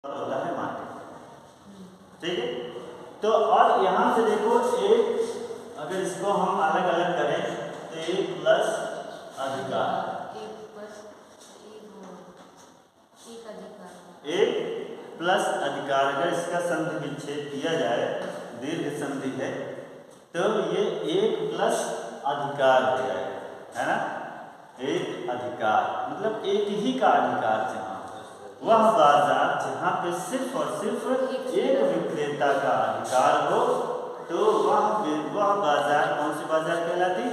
होता है मार्केट। ठीक है, तो और यहाँ से देखो एक, अगर इसको हम अलग अलग करें तो एक प्लस अधिकार, एक प्लस अधिकार, अगर इसका संधि विच्छेद किया जाए, दीर्घ संधि है, तो ये एक प्लस अधिकार हो जाए, है ना। एक अधिकार मतलब एक ही का अधिकार, जहाँ वह बाजार जहाँ पे सिर्फ और सिर्फ एक विक्रेता का अधिकार हो, तो वह बाजार कौन सी बाजार कहलाती?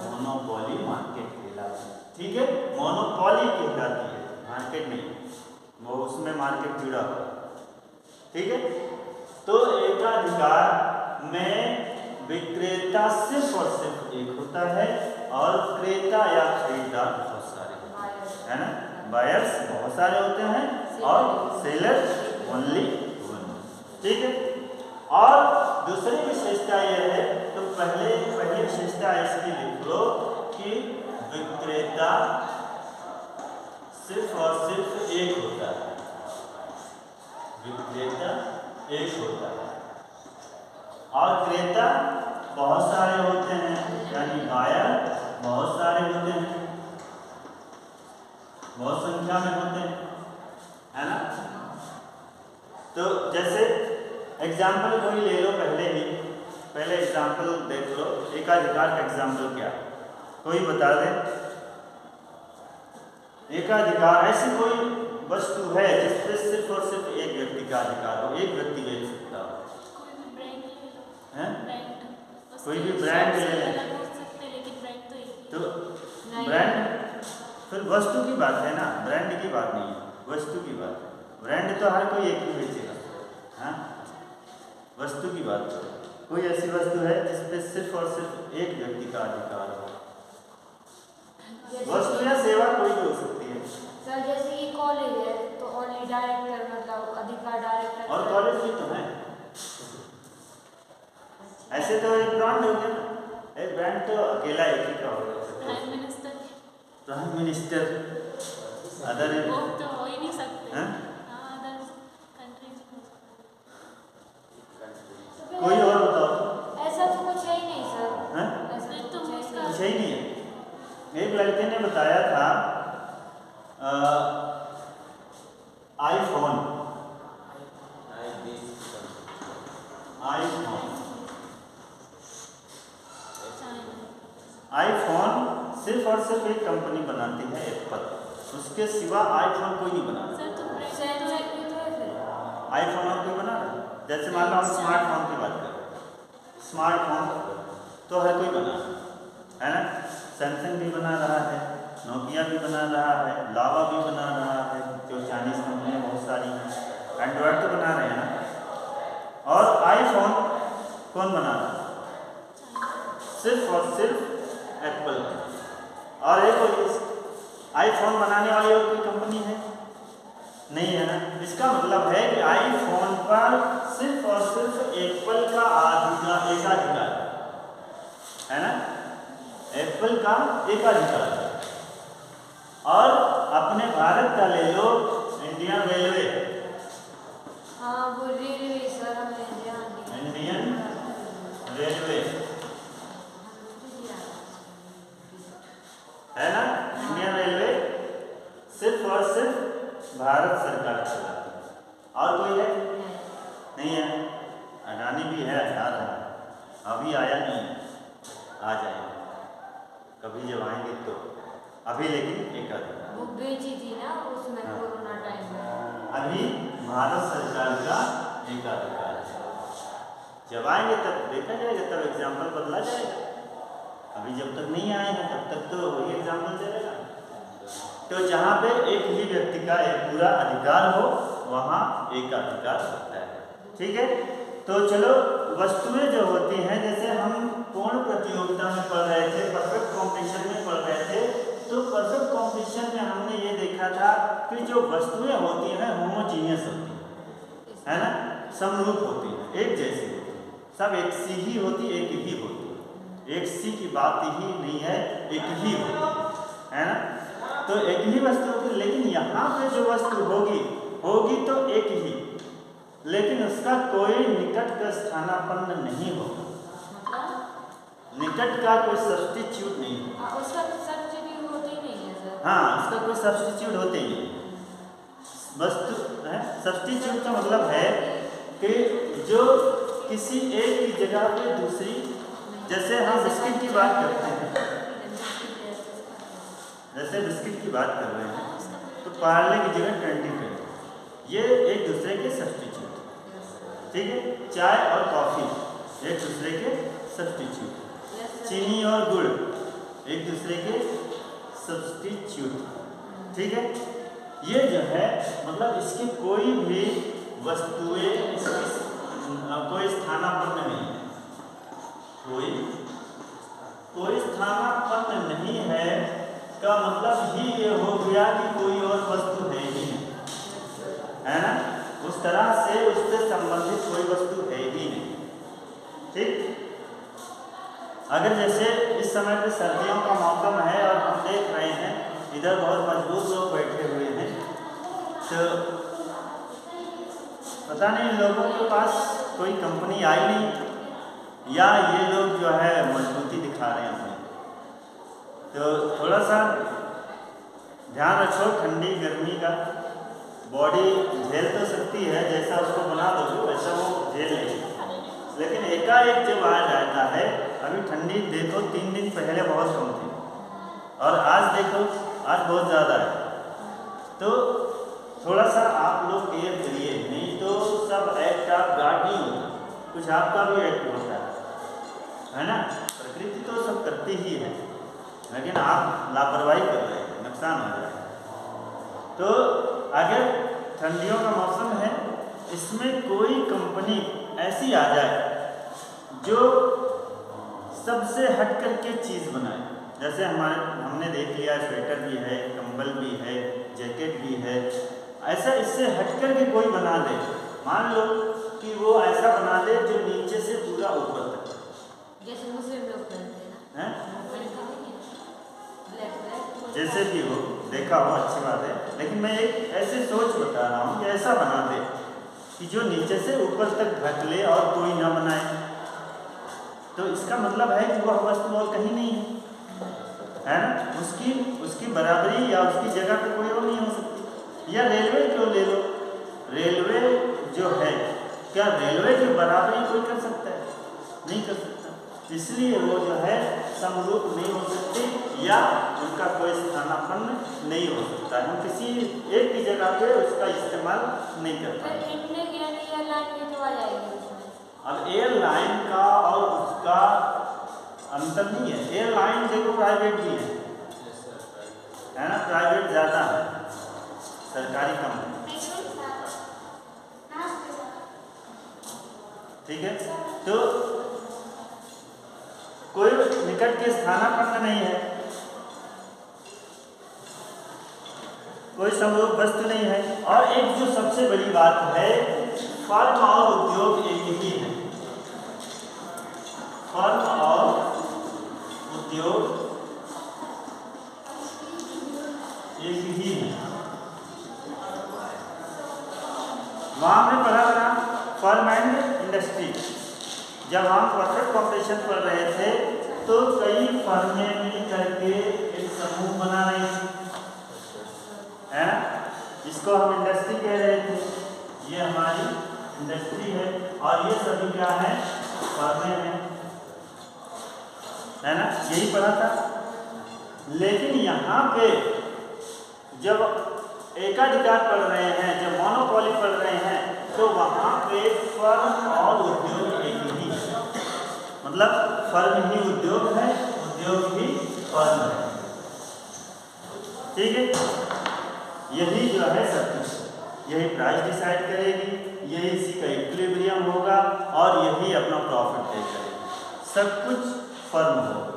मोनोपोली मार्केट कहलाती। ठीक है, मोनोपोली कहलाती है, मार्केट नहीं, वो उसमें मार्केट जुड़ा हुआ। ठीक है, तो एकाधिकार में विक्रेता सिर्फ और सिर्फ एक होता है और क्रेता या खरीदार बहुत सारे, है ना। बायर्स बहुत सारे होते हैं और सेलर ओनली वन। ठीक है, और दूसरी विशेषता यह है, तो पहली विशेषता इसकी लिख लो कि विक्रेता सिर्फ और सिर्फ एक होता है, विक्रेता एक होता है और क्रेता बहुत सारे होते हैं, यानी बायर बहुत सारे होते हैं, बहुत संख्या में होते हैं, है ना। तो जैसे एग्जाम्पल कोई ले लो, पहले एग्जाम्पल देख लो, एकाधिकार का एग्जाम्पल क्या, कोई बता दे। एकाधिकार ऐसी कोई वस्तु है जिसपे सिर्फ और सिर्फ एक व्यक्ति का अधिकार हो, एक व्यक्ति बेच सकता हो, कोई भी ब्रांड ले लें, तो ब्रांड फिर वस्तु की बात है ना, ब्रांड की बात नहीं है, वस्तु की बात है। ब्रांड तो हर कोई एक ही बेचेगा, हाँ, वस्तु की बात है। कोई ऐसी वस्तु है जिसपे सिर्फ और सिर्फ एक व्यक्ति का अधिकार हो, वस्तु या सेवा कोई भी हो सकती है। सर जैसे ये कॉलेज है तो ओनली डायरेक्टर मतलब अधिकार डायरेक्टर, और कॉलेज भी तो है, ऐसे तो एक ब्रांड हो गया ना, एक ब्रांड तो अकेला एक ही का होगा। प्राइम मिनिस्टर अदर वो तो हो ही नहीं सकते, हैं? अदर कंट्रीज में। कोई और बताओ। ऐसा तो कुछ है ही नहीं सर, हैं? ऐसा तो तो कुछ कुछ ही नहीं है। एक लड़के ने बताया था आईफोन सिर्फ और सिर्फ एक कंपनी बनाती है, एप्पल, उसके सिवा आईफोन कोई नहीं बना रहा। आईफोन और कोई बना रहा है? जैसे मान लो हम स्मार्टफोन की बात करें, स्मार्टफोन तो हर कोई बना रहा है ना, सैमसंग भी बना रहा है, नोकिया भी बना रहा है, लावा भी बना रहा है, जो चाइनीज कंपनियाँ बहुत सारी हैं, एंड्रॉयड तो बना रहे हैं ना। और आईफोन कौन बना रहा है? सिर्फ और सिर्फ एप्पल। और एक आईफोन बनाने वाली और कोई कंपनी है नहीं, है ना। इसका मतलब है कि आईफोन पर सिर्फ और सिर्फ एप्पल का एकाधिकार है ना, एप्पल का एकाधिकार। और अपने भारत का ले लो, इंडियन रेलवे, हाँ वो रेलवे सर, हमें इंडियन रेलवे है ना, इंडियन रेलवे सिर्फ और सिर्फ भारत सरकार चलाती है। और कोई है? नहीं है। अडानी भी है, आ रहा है, अभी आया नहीं है, आ जाएगा कभी जब आएंगे तो, अभी लेकिन एक वो बेची थी ना उसमें कोरोना टाइम में। अभी भारत सरकार का एकाधिकार है, जब आएंगे तब देखा जाएगा, तब एग्जाम्पल बदला जाएगा। अभी जब तक नहीं आए हैं तब तक तो वही एग्जाम्पल चलेगा। तो जहाँ पे एक ही व्यक्ति का एक पूरा अधिकार हो, वहाँ एकाधिकार होता है। ठीक है, तो चलो वस्तुएं जो होती हैं, जैसे हम पूर्ण प्रतियोगिता में पढ़ रहे थे, परफेक्ट कॉम्पिटिशन में पढ़ रहे थे, तो परफेक्ट कॉम्पिटिशन में हमने ये देखा था कि जो वस्तुएं होती हैं होमोजीनियस होती है ना, समरूप होती है, एक जैसी होती है, सब एक सी ही होती, एक ही होती है, एक सी की बात ही नहीं है, एक ही होती है ना। तो एक ही वस्तु होती है, लेकिन यहाँ पे जो वस्तु होगी तो एक ही, लेकिन उसका कोई निकट का स्थानापन्न नहीं होगा, मतलब निकट का कोई सब्स्टिट्यूट नहीं होगा। उसका सब्स्टिट्यूट होते ही नहीं है सर। हाँ, उसका कोई सब्स्टिट्यूट होते ही नहीं। वस्तु है, सब्स्टिट्यूट का मतलब है कि जो किसी एक की जगह पे दूसरी, जैसे हम बिस्किट की बात करते हैं, जैसे बिस्किट की बात कर रहे हैं तो पार्ले की जगह 25, ये एक दूसरे के सब्स्टिट्यूट, ठीक है। चाय और कॉफ़ी एक दूसरे के सब्स्टिट्यूट, चीनी और गुड़ एक दूसरे के सब्स्टिट्यूट, ठीक है। ये जो है मतलब इसकी कोई भी वस्तुएं इसकी कोई स्थानापन्न नहीं है, कोई स्थानापन्न नहीं है का मतलब ही ये हो गया कि कोई और वस्तु है ही नहीं, है ना। उस तरह से उससे संबंधित कोई वस्तु है ही नहीं, ठीक। अगर जैसे इस समय पे सर्दियों का मौसम है और हम देख रहे हैं इधर बहुत मजबूत लोग बैठे हुए हैं, तो पता नहीं लोगों के पास कोई कंपनी आई नहीं या ये लोग जो है मजबूती दिखा रहे हैं अपनी, तो थोड़ा सा ध्यान रखो। ठंडी गर्मी का बॉडी झेल तो सकती है, जैसा उसको बना दो वैसा वो झेल लेगी, लेकिन एकाएक जब आ जाता है, अभी ठंडी देखो 3 दिन पहले बहुत कम थी और आज देखो आज बहुत ज़्यादा है, तो थोड़ा सा आप लोग केयर करिए, नहीं तो सब एक्ट आप गार्ड नहीं होता, कुछ आपका भी एक्ट होता है ना। प्रकृति तो सब करती ही है, लेकिन आप लापरवाही कर रहे हैं, नुकसान हो रहा है। तो अगर ठंडियों का मौसम है, इसमें कोई कंपनी ऐसी आ जाए जो सबसे हट करके चीज़ बनाए, जैसे हमने देख लिया स्वेटर भी है, कंबल भी है, जैकेट भी है, ऐसा इससे हट करके कोई बना दे। मान लो कि वो ऐसा बना दे जो नीचे से पूरा ऊपर तक, जैसे मुस्लिम लोग पहनते हैं ना, ब्लैक जैसे भी हो, देखा हो अच्छी बात है, लेकिन मैं एक ऐसे सोच बता रहा हूँ कि ऐसा बना दे कि जो नीचे से ऊपर तक ढक ले और कोई ना बनाए, तो इसका मतलब है कि वह वस्तु और कहीं नहीं है ना, उसकी बराबरी या उसकी जगह पे कोई और नहीं हो सकती। या रेलवे क्यों ले लो, रेलवे जो है, क्या रेलवे की बराबरी कोई कर सकता है? नहीं कर सकता, इसलिए वो जो है समरूप नहीं हो सकती या उनका कोई स्थानापन्न नहीं हो सकता, हम किसी एक की जगह पे उसका इस्तेमाल नहीं करते। अब एयरलाइन का और उसका अंतर नहीं है, एयरलाइन देखो प्राइवेट भी है ना, प्राइवेट ज़्यादा है, सरकारी कम है, ठीक है। तो कोई निकट के स्थानापन्न नहीं है, कोई समरूप वस्तु नहीं है, और एक जो सबसे बड़ी बात है, फर्म और उद्योग एक ही है, फर्म और उद्योग एक ही है। वहाँ हमने पढ़ा था फर्म एंड इंडस्ट्री, जब हम परफेक्ट कॉम्पिटिशन पढ़ रहे थे तो कई फर्में मिल करके एक समूह बना रही थी, है ना, इसको हम इंडस्ट्री कह रहे थे, ये हमारी इंडस्ट्री है और ये सभी क्या है, फर्में हैं, है ना, यही पढ़ा था। लेकिन यहाँ पे जब एकाधिकार पढ़ रहे हैं, जब मोनोपोली पढ़ रहे हैं, तो वहाँ पे फर्म और उद्योग एक ही है, मतलब फर्म ही उद्योग है, उद्योग ही फर्म है, ठीक है। यही जो है सब कुछ, यही प्राइस डिसाइड करेगी, यही इसी का इक्विलिब्रियम होगा और यही अपना प्रॉफिट पे करेगी, सब कुछ फर्म होगा,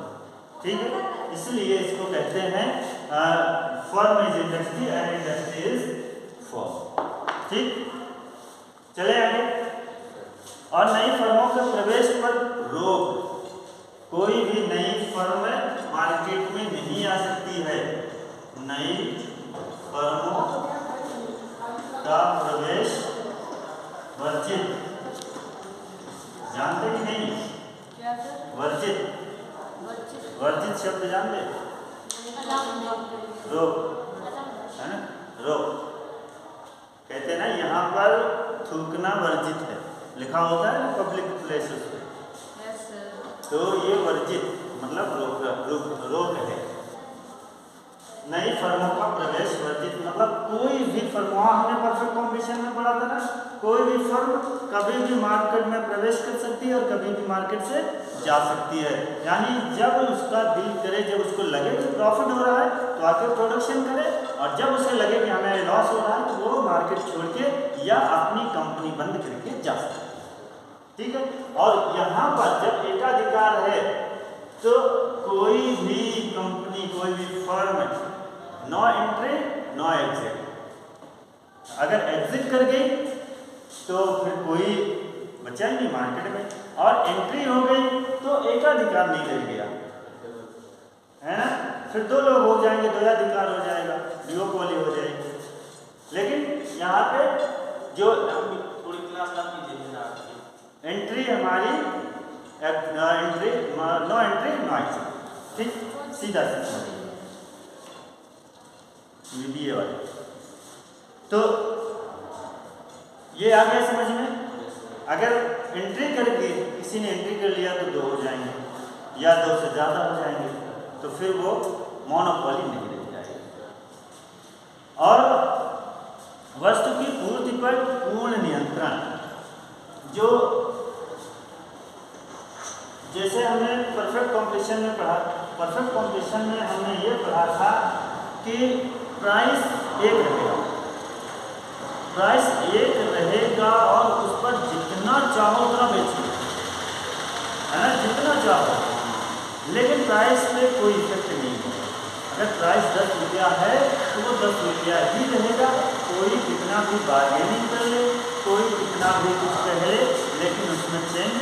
ठीक है। इसलिए इसको कहते हैं firm is industry and industry is firm, ठीक। चले आगे। और नई फर्मों के प्रवेश पर रोक, कोई भी नई फर्म मार्केट में नहीं आ सकती है, नई फर्मों का प्रवेश वर्जित जानते कि नहीं? क्या सर? वर्जित वर्जित वर्जित शब्द जानते? रोग है ना, रोग कहते हैं ना, यहाँ पर थूकना वर्जित है लिखा होता है पब्लिक प्लेसेस पे, यस सर। तो ये वर्जित मतलब रोग है। नई फर्मों का प्रवेश वर्जित मतलब कोई भी फर्म, वहाँ हमने परफेक्ट कॉम्पिटिशन में पढ़ा था ना, कोई भी फर्म कभी भी मार्केट में प्रवेश कर सकती है और कभी भी मार्केट से जा सकती है। यानी जब उसका दिल करे, जब उसको लगे कि प्रॉफिट हो रहा है तो आके प्रोडक्शन करे, और जब उसे लगे कि हमें लॉस हो रहा है तो वो मार्केट छोड़ के या अपनी कंपनी बंद करके जा सकती है। ठीक है, और यहाँ पर जब एकाधिकार है तो कोई भी कंपनी, कोई भी firm no entry no exit, अगर एग्जिट कर गई तो फिर कोई बचा ही नहीं मार्केट में, और एंट्री हो गई तो एकाधिकार नहीं रह गया, है ना, फिर दो लोग हो जाएंगे, द्वैधाधिकार हो जाएगा, डिओपोली हो जाएगी। लेकिन यहाँ पे जो थोड़ी क्लास आप कीजिए एंट्री हमारी entry no entry no exit, ठीक, सीधा सीधा ये वाले। तो ये आ गया समझ में? अगर एंट्री करके किसी ने एंट्री कर लिया तो दो हो जाएंगे या दो से ज़्यादा हो जाएंगे, तो फिर वो मोनोपोली नहीं रह जाएगी। और वस्तु की पूर्ति पर पूर्ण नियंत्रण, जो जैसे हमने परफेक्ट कॉम्पिटिशन में पढ़ा, परफेक्ट कॉम्पिटिशन में हमने ये पढ़ा था कि प्राइस एक रहेगा, प्राइस एक रहेगा और उस पर जितना चाहो उतना बेचिए, है ना, जितना चाहो, लेकिन प्राइस पे कोई इफेक्ट नहीं होगा। अगर प्राइस 10 रुपया है तो वो 10 रुपया ही रहेगा, कोई कितना भी बार्गेनिंग कर ले, कोई कितना भी कुछ कह ले, लेकिन उसमें चेंज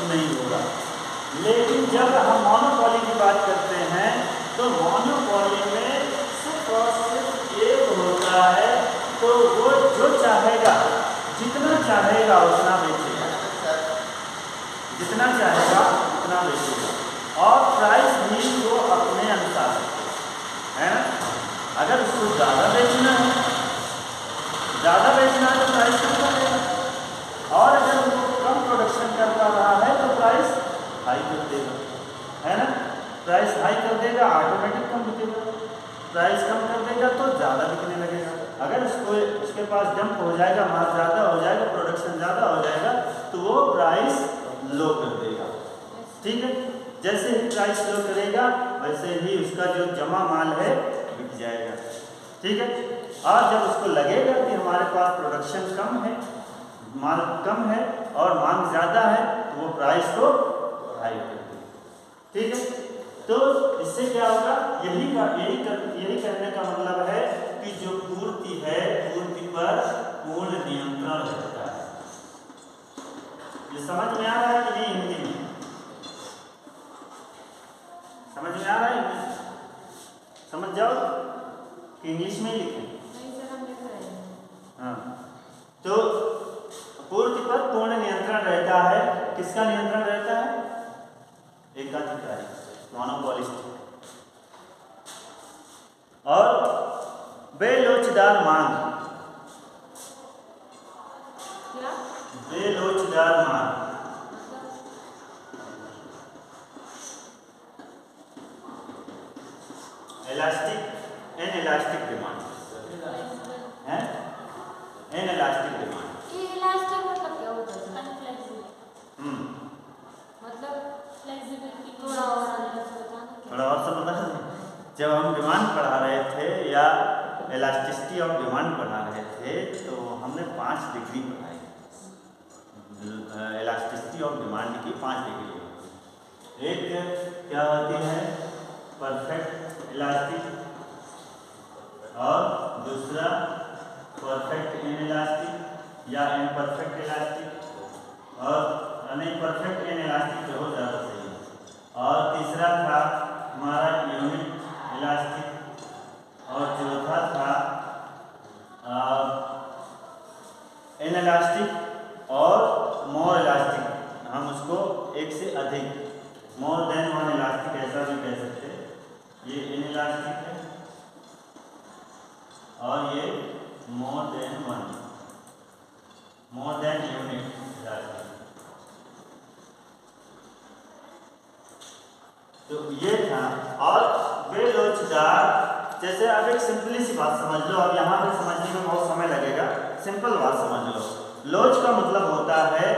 नहीं होगा। लेकिन जब हम मोनोपोली की बात करते हैं तो मोनोपोली में सिर्फ और सिर्फ एक होता है, तो वो जो चाहेगा, जितना चाहेगा उतना बेचेगा, जितना चाहेगा उतना बेचेगा, और प्राइस भी वो अपने अनुसार है ना। अगर उसको ज़्यादा बेचना है तो प्राइस कम करेगा, और अगर वो कम प्रोडक्शन कर पा रहा है तो प्राइस हाई कर देगा, है ना, प्राइस हाई कर देगा, ऑटोमेटिक कम बिकेगा, प्राइस कम कर देगा तो ज़्यादा बिकने लगेगा। अगर उसके पास डंप हो जाएगा, माल ज़्यादा हो जाएगा, प्रोडक्शन ज़्यादा हो जाएगा, तो वो प्राइस लो कर देगा। ठीक है, जैसे ही प्राइस लो करेगा वैसे ही उसका जो जमा माल है बिक जाएगा। ठीक है, और जब उसको लगेगा कि हमारे पास प्रोडक्शन कम है, माल कम है और मांग ज़्यादा है, तो वो प्राइस को हाई कर देगा। ठीक है, तो इससे क्या होगा, यही कहने का मतलब है कि जो पूर्ति है, पूर्ति पर पूर्ण नियंत्रण रहता है। ये समझ में आ रहा है कि नहीं? हिंदी में समझ में आ रहा है? समझ जाओ कि इंग्लिश में लिखें? नहीं सर, हम लिख रहे हैं। हाँ, तो पूर्ति पर पूर्ण नियंत्रण रहता है। किसका नियंत्रण रहता है? एकाधिकारी, मोनोपोलिस्ट। और बेलोचदार मांग, क्या? बेलोचदार मांग, इनइलास्टिक डिमांड है, इनइलास्टिक डिमांड। ये इलास्टिक मतलब क्या होता है? अनफ्लेक्सिबल, मतलब फ्लेक्सिबिलिटी थोड़ा और अंदर से बताना क्या? थोड़ा और सब बता दें। जब हम डिमांड पढ़ा रहे थे या इलास्टिसिटी ऑफ डिमांड पढ़ा रहे थे तो हमने 5 डिग्री पढ़ाई। इलास्टिसिटी ऑफ डिमांड की 5 डिग्री होती है। एक क्या होती है? परफेक्ट इलास्टिक, और दूसरा परफेक्ट इनइलास्टिक या इम्परफेक्ट इलास्टिक, और नहीं परफेक्ट इनइलास्टिक तो हो ज़्यादा सही है, और तीसरा था हमारा यूनिट इलास्टिक, और चौथा था इनइलास्टिक और मोर इलास्टिक, हम उसको एक से अधिक, मोर देन वन इलास्टिक ऐसा भी कह सकते हैं। ये इन इलास्टिक है और ये more than one, more than unit elastic. तो ये था। और वे लोचदार, जैसे अब एक सिंपली सी बात समझ लो, अब यहाँ पे समझने में बहुत समय लगेगा, सिंपल बात समझ लो। लोच का मतलब होता है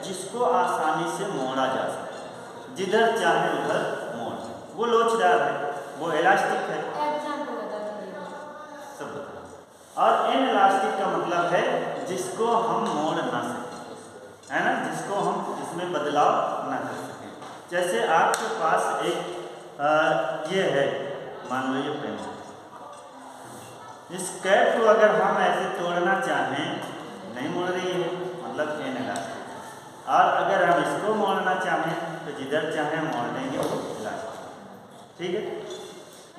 जिसको आसानी से मोड़ा जा सकता है, जिधर चाहे उधर मोड़, वो लोचदार है, वो इलास्टिक है। एग्जाम्पल बता दीजिए। सब बता। और इन इलास्टिक का मतलब है जिसको हम मोड़ ना सकें, है ना, जिसको हम इसमें बदलाव ना कर सकें। जैसे आपके पास एक ये है, मान लो ये पेन, इस कैप को अगर हम ऐसे तोड़ना चाहें, नहीं मुड़ रही है, मतलब एन इलास्टिक। और अगर हम इसको मोड़ना चाहें तो जिधर चाहें मोड़ देंगे वो इलास्टिक। ठीक है,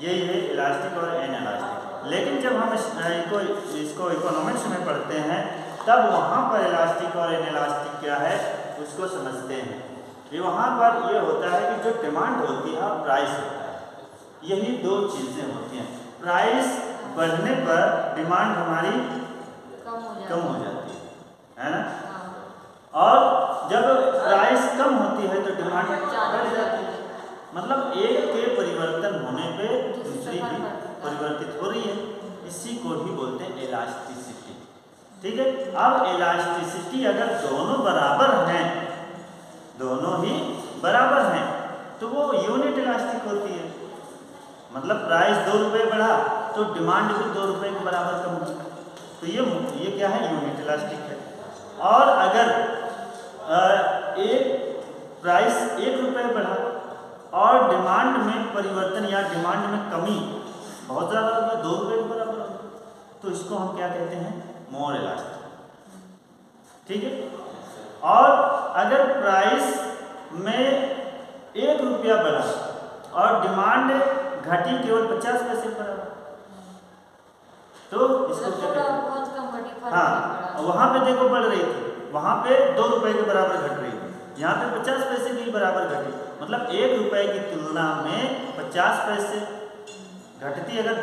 यही है इलास्टिक और एन इलास्टिक। लेकिन जब हम इसको इकोनॉमिक्स में पढ़ते हैं तब वहाँ पर इलास्टिक और एन इलास्टिक क्या है उसको समझते हैं। कि वहाँ पर ये होता है कि जो डिमांड होती है और प्राइस होता है, यही दो चीज़ें होती हैं। प्राइस बढ़ने पर डिमांड हमारी कम हो जाती है ना, और जब प्राइस कम होती है तो डिमांड बढ़ जाती है। मतलब एक के परिवर्तन होने पे दूसरी भी परिवर्तित हो रही है, इसी को ही बोलते हैं इलास्टिसिटी। ठीक है, अब इलास्टिसिटी अगर दोनों बराबर हैं, दोनों ही बराबर हैं, तो वो यूनिट इलास्टिक होती है। मतलब प्राइस 2 रुपये बढ़ा तो डिमांड भी 2 रुपये के बराबर कम हुई, तो ये क्या है, यूनिट इलास्टिक है। और अगर एक प्राइस 1 रुपये बढ़ा और डिमांड में परिवर्तन या डिमांड में कमी बहुत ज़्यादा हो गया, 2 रुपये के बराबर हो गया, तो इसको हम क्या कहते हैं, मोर इलास्टिक। ठीक है, और अगर प्राइस में 1 रुपया बढ़ा और डिमांड घटी केवल 50 पैसे पर, तो इसको क्या कहते हैं, हाँ, वहाँ पे देखो बढ़ रही थी, वहाँ पे 2 रुपये के बराबर घट रही थी, यहाँ पे 50 पैसे की बराबर घटी। मतलब 1 रुपये की तुलना में 50 पैसे घटती। अगर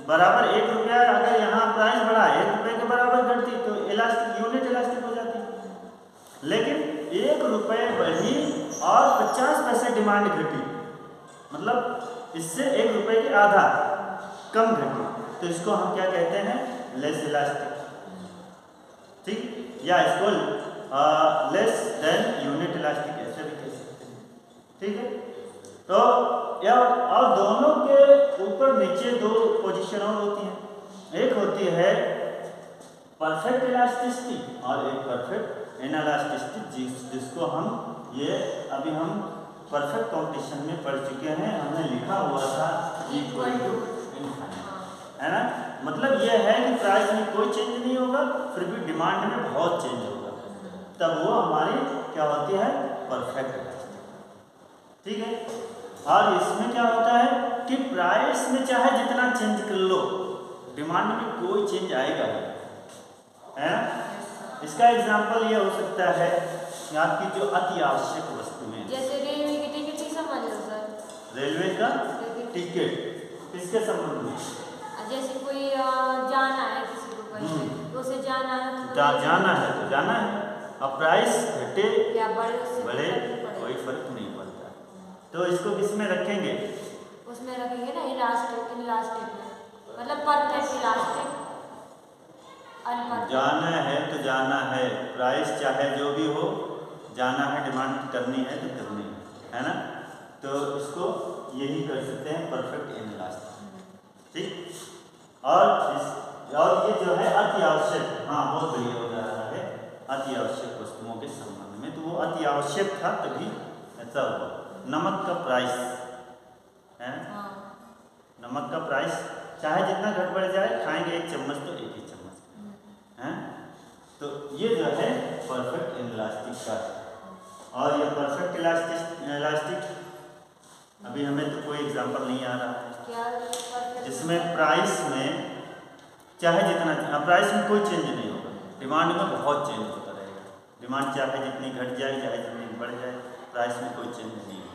बराबर 1 रुपया, अगर यहाँ प्राइस बढ़ा 1 रुपये के बराबर घटती तो इलास्टिक, यूनिट इलास्टिक हो जाती। लेकिन 1 रुपये बढ़ी और 50 पैसे डिमांड घटी, मतलब इससे 1 रुपये के आधा कम घटी, तो इसको हम क्या कहते हैं, लेस इलास्टिक। ठीक, या इसको लेस देन यूनिट इलास्टिक ऐसे भी कह सकते हैं। ठीक है, तो या और दोनों के ऊपर नीचे 2 पोजीशन और होती हैं। एक होती है परफेक्ट इलास्टिसिटी और एक परफेक्ट इनइलास्टिसिटी, जिसको हम ये अभी हम परफेक्ट कॉम्पिटिशन में पढ़ चुके हैं, हमने लिखा हुआ था इक्वल टू इनफाइनाइट, है ना। मतलब ये है कि प्राइस में कोई चेंज नहीं होगा, फिर भी डिमांड में बहुत चेंज होगा, तब वो हमारी क्या होती है, परफेक्ट इलास्टिक। ठीक है, और इसमें क्या होता है कि प्राइस में चाहे जितना चेंज कर लो, डिमांड में कोई चेंज आएगा नहीं, है ना। इसका एग्जाम्पल ये हो सकता है कि आपकी जो अति आवश्यक वस्तुएं, जैसे रेलवे की टिकट ही समझ लो सर, रेलवे का टिकट किसके संबंध में, जैसे कोई जाना है किसी को कहीं, तो उसे जाना है तो जाना है तो जाना है, अब प्राइस घटे या बढ़े कोई फर्क नहीं पड़ता। तो इसको किस में रखेंगे, उसमें रखेंगे ना इलास्टिक, इलास्टिक में, मतलब परफेक्ट इलास्टिक। जाना है तो जाना है, प्राइस चाहे जो भी हो, जाना है, डिमांड करनी है तो करनी है ना। तो इसको यही कर सकते हैं परफेक्ट इनइलास्टिक। ठीक, और ये जो है अति आवश्यक, हाँ बहुत बढ़िया हो जा रहा है, अति आवश्यक वस्तुओं के संबंध में, तो वो अति आवश्यक था तभी ऐसा हुआ। नमक का प्राइस है, नमक का प्राइस चाहे जितना घट बढ़ जाए, खाएंगे 1 चम्मच तो 1 ही चम्मच है। तो ये जो है परफेक्ट इनइलास्टिक का। और ये परफेक्ट इलास्टिक अभी हमें तो कोई एग्जांपल नहीं आ रहा है जिसमें प्राइस में चाहे जितना, प्राइस में कोई चेंज नहीं होगा, डिमांड में बहुत चेंज होता रहेगा, डिमांड चाहे जितनी घट जाए चाहे जितनी बढ़ जाए, प्राइस में कोई चेंज नहीं है।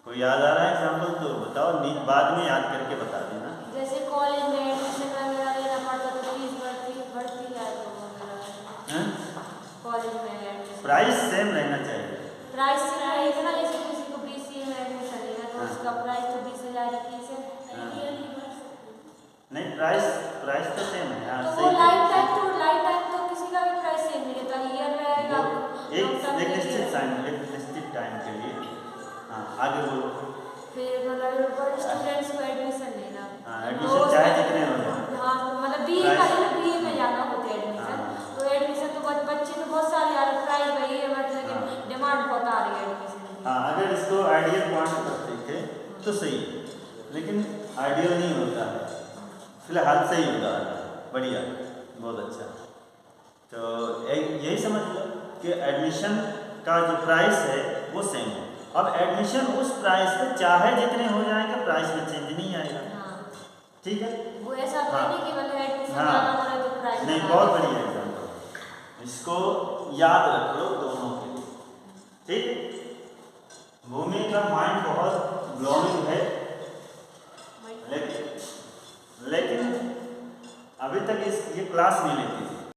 कोई याद आ रहा है एग्जाम्पल तो बताओ, बाद में याद करके बता देना। जैसे कॉलेज में एडमिशन वगैरह लेना पड़ता तो फीस बढ़ती है तो वगैरह कॉलेज में एडमिशन प्राइस सेम रहना चाहिए। प्राइस से रहेगा ना, जैसे किसी को बीसीए में एडमिशन लेना तो उसका प्राइस तो 20,000 की फीस है। नहीं, प्राइस तो सेम है। हाँ, तो सही वो है। लाइफ टाइम तो किसी का भी प्राइस सेम नहीं रहता, ईयर में या एक निश्चित टाइम के लिए। हाँ, आगे बोलो। फिर मतलब बड़े स्टूडेंट्स को एडमिशन लेना, एडमिशन चाहे जितने हो जाए। हाँ मतलब बीए का लेना, बीए में जाना होता है एडमिशन, तो एडमिशन तो बच्चे तो बहुत सारे आ रहे, प्राइस वही है बट लेकिन डिमांड बहुत आ रही है एडमिशन की। हाँ, अगर इसको आइडियल पॉइंट करते थे तो सही है, लेकिन आइडियल नहीं होता है, फिलहाल सही होता है। बढ़िया, बहुत अच्छा। तो यही समझ लो कि एडमिशन का जो प्राइस है वो सेम है। अब एडमिशन उस प्राइस पे चाहे जितने हो जाएंगे, प्राइस में चेंज नहीं आएगा। ठीक है, वो ऐसा तो नहीं कि मतलब एडमिशन हाँ। ज़्यादा हो रहा है तो प्राइस नहीं, बहुत बढ़िया एग्जाम्पल, इसको याद रख लो दोनों के लिए। ठीक, भूमि का माइंड बहुत ग्लोइंग है, लेकिन अभी तक ये क्लास नहीं लेती